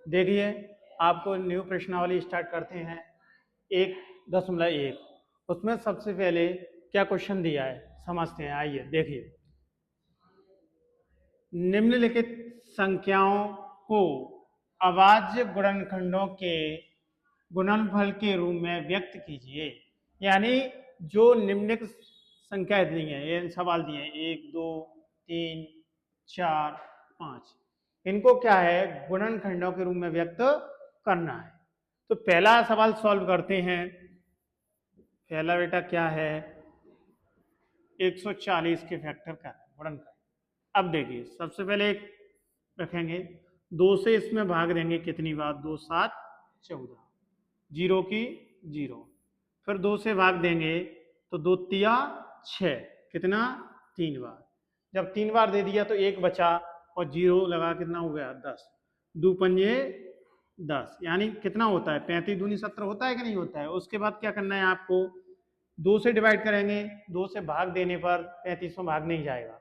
देखिए, आपको न्यू प्रश्नावली स्टार्ट करते हैं 1.1। उसमें सबसे पहले क्या क्वेश्चन दिया है समझते हैं। आइए देखिए, निम्नलिखित संख्याओं को अभाज्य गुणनखंडों के गुणनफल के रूप में व्यक्त कीजिए। यानी जो निम्नलिखित संख्या दी है, ये सवाल दिए हैं 1 2 3 4 5, इनको क्या है गुणनखंडों के रूप में व्यक्त करना है। तो पहला सवाल सॉल्व करते हैं। पहला बेटा क्या है, 140 के फैक्टर का गुणनखंड। अब देखिए, सबसे पहले एक रखेंगे, 2 से इसमें भाग देंगे कितनी बार, 2 7 14, जीरो की जीरो। फिर 2 से भाग देंगे तो 2 तिया 6, कितना 3 बार। जब 3 बार दे दिया तो 1 बचा और जीरो लगा, कितना हो गया 10। 2 पंजे 10, यानी कितना होता है 35 दूनी 17 होता है कि नहीं होता है। उसके बाद क्या करना है आपको, 2 से डिवाइड करेंगे, 2 से भाग देने पर 35 में भाग नहीं जाएगा,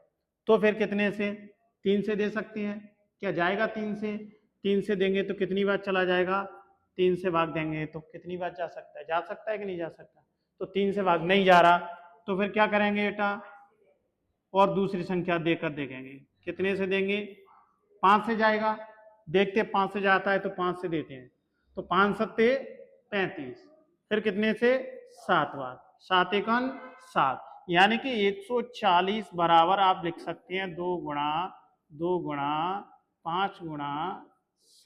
तो फिर कितने से, 3 से दे सकते हैं। क्या जाएगा 3 से, 3 से देंगे तो कितनी बार चला जाएगा, 3 से भाग देंगे तो कितनी बार जा सकता है, जा सकता है कि नहीं जा सकता। तो 3 से भाग नहीं जा रहा, तो फिर क्या करेंगे बेटा, और दूसरी संख्या देकर देखेंगे। कितने से देंगे, 5 से जाएगा, देखते 5 से जाता है तो 5 से देते हैं। तो 5 सत्ते 35, फिर कितने से 7 बार, 7 एकन 7, यानी कि 140 बराबर आप लिख सकते हैं 2 गुणा 2 गुणा 5 गुणा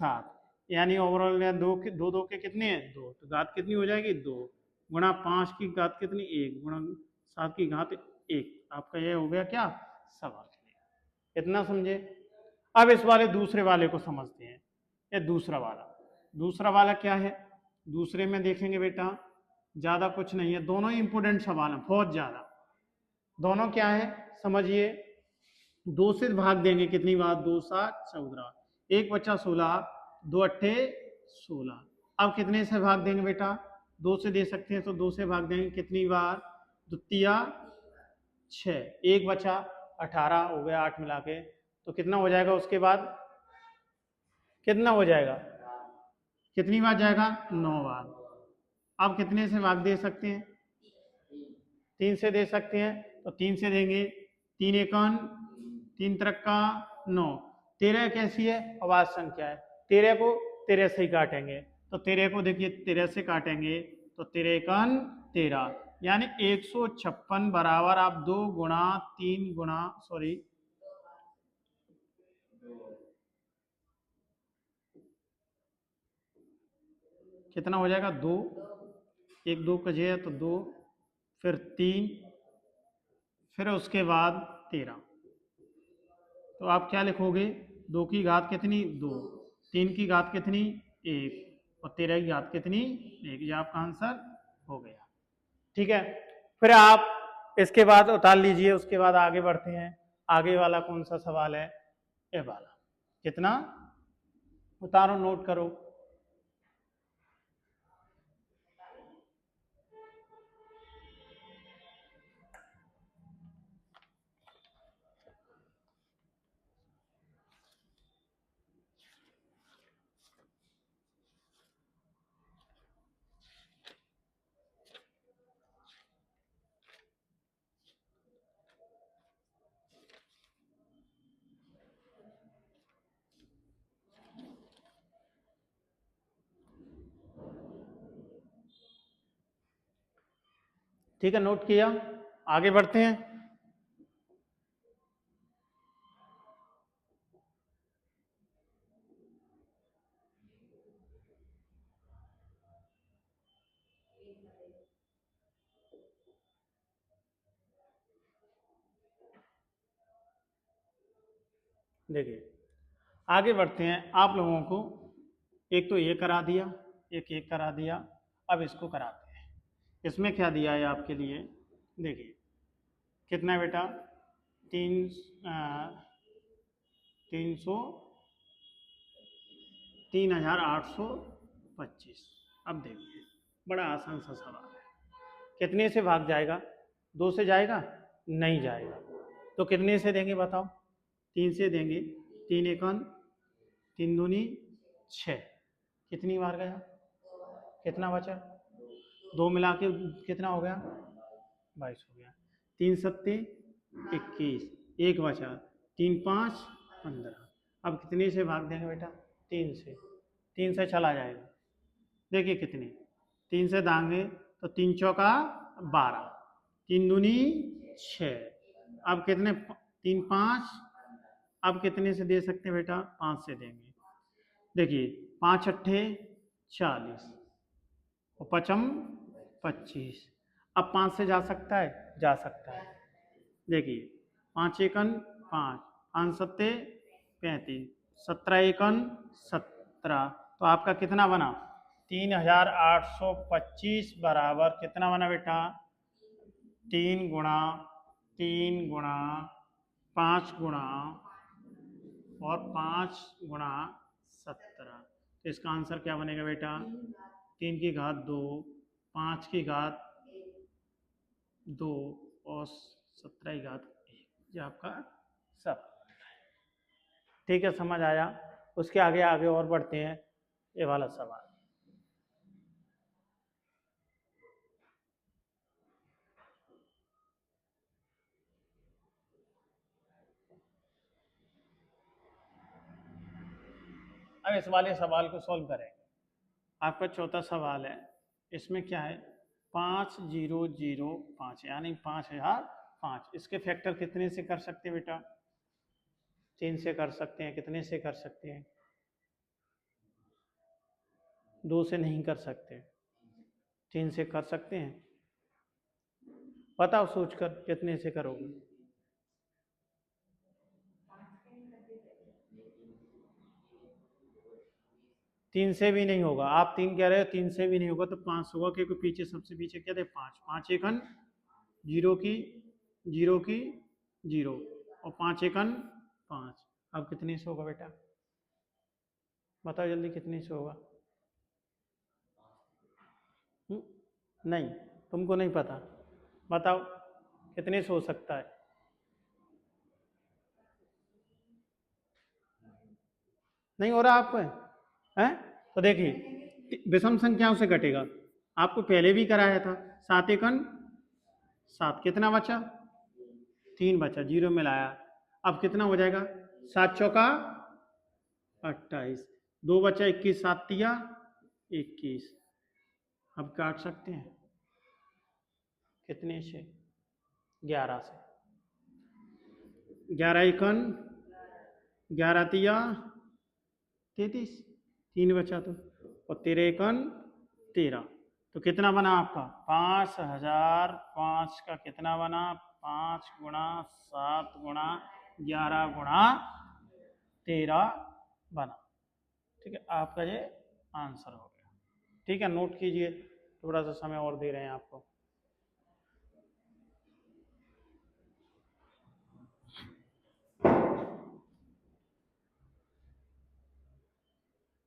7, यानी ओवरऑल दो के दो के कितने हैं 2, तो घात कितनी हो जाएगी 2 गुणा 5 की घात कितनी 1 गुणा 7 की घात 1। आपका ये हो गया क्या सवाल। इतना समझे। अब इस वाले दूसरे वाले को समझते हैं। ये दूसरा वाला क्या है, दूसरे में देखेंगे बेटा ज्यादा कुछ नहीं है, दोनों ही इंपोर्टेंट सवाल हैं बहुत ज्यादा। दोनों क्या है समझिए, 2 से भाग देंगे कितनी बार, 2 7 14, 1 बचा 16, 2 अट्ठे 16। अब कितने से भाग देंगे बेटा, 2 से दे सकते हैं तो 2 से भाग देंगे कितनी बार, द्वितीया 6, 1 बचा 18 हो गया 8 मिला के, तो कितना हो जाएगा, उसके बाद कितना हो जाएगा, कितनी बार जाएगा 9 बार। अब कितने से भाग दे सकते हैं, 3 से दे सकते हैं, तो 3 से देंगे, 3 एकन 3 तरक्का 9। 13 कैसी है, अभाज्य संख्या है, 13 को 13 से ही काटेंगे, तो 13 को देखिए 13 से काटेंगे तो 13 एकन 13, यानी 156 बराबर आप 2 गुणा 3 गुणा सॉरी कितना हो जाएगा 2, 1 2 कजे है तो 2, फिर 3, फिर उसके बाद 13। तो आप क्या लिखोगे, 2 की घात कितनी 2, 3 की घात कितनी 1 और 13 की घात कितनी 1, ये आपका आंसर हो गया। ठीक है, फिर आप इसके बाद उतार लीजिए। उसके बाद आगे बढ़ते हैं। आगे वाला कौन सा सवाल है, ये वाला, कितना उतारो नोट करो। ठीक है, नोट किया, आगे बढ़ते हैं। देखिए आगे बढ़ते हैं। आप लोगों को एक तो ये करा दिया, एक करा दिया, अब इसको कराते हैं। इसमें क्या दिया है आपके लिए, देखिए कितना है बेटा, 300 3825। अब देखिए बड़ा आसान सा सवाल है, कितने से भाग जाएगा, 2 से जाएगा नहीं जाएगा, तो कितने से देंगे बताओ, 3 से देंगे, 3 एकन 3 दूनी 6। कितनी बार गया, कितना बचा, 2 मिला के कितना हो गया, 22 हो गया। 3 सत्ते 21, एक बचा, 3 5 15। अब कितने से भाग देंगे बेटा, 3 से, 3 से चला जाएगा, देखिए कितने, 3 से दाएंगे तो 3 चौका 12, 3 दूनी 6। अब कितने, 3 5, अब कितने से दे सकते हैं बेटा, 5 से देंगे। देखिए 5 अट्ठे 40 और पचम 25। अब 5 से जा सकता है, जा सकता है। देखिए 5 एकन 5, 5 सत्ते 35, 17 एकन 17। तो आपका कितना बना, 3825 बराबर कितना बना बेटा, 3 गुणा 3 गुणा 5 गुणा और 5 गुणा 17। तो इसका आंसर क्या बनेगा बेटा, 3 की घात 2, 5 की घात 2 और 17 की घात 1। ये आपका सब, ठीक है, समझ आया। उसके आगे आगे और बढ़ते हैं, ये वाला सवाल। अब इस वाले सवाल को सॉल्व करेंगे। आपका चौथा सवाल है, इसमें क्या है, 5005 यानी 5005। इसके फैक्टर कितने से कर सकते हैं बेटा, 3 से कर सकते हैं। कितने से कर सकते हैं, 2 से नहीं कर सकते, 3 से कर सकते हैं। बताओ सोचकर कितने से करोगे, 3 से भी नहीं होगा। आप 3 कह रहे हो, 3 से भी नहीं होगा तो 5 होगा, क्योंकि पीछे सबसे पीछे क्या थे, 5। 5 एकन 0 की 0 की 0 और 5 एकन 5। अब कितने से होगा बेटा, बताओ जल्दी कितने से होगा। नहीं, तुमको नहीं पता, बताओ कितने से हो सकता है। नहीं हो रहा आपको, है? तो देखिए विषम संख्याओं से घटेगा, आपको पहले भी कराया था। 7 एकन 7, कितना बचा, 3 बचा, 0 मिलाया। अब कितना हो जाएगा, 7 चौका 28, 2 बचा, 21, 7 तिया 21। अब काट सकते हैं कितने से, 11 से। 11 एकन 11 तिया 33, 3 बचा तो, और 13 एकन 13। तो कितना बना आपका, 5005 का कितना बना, 5 गुणा 7 गुणा 11 गुणा 13 बना। ठीक है, आपका ये आंसर हो गया। ठीक है, नोट कीजिए, थोड़ा सा समय और दे रहे हैं आपको।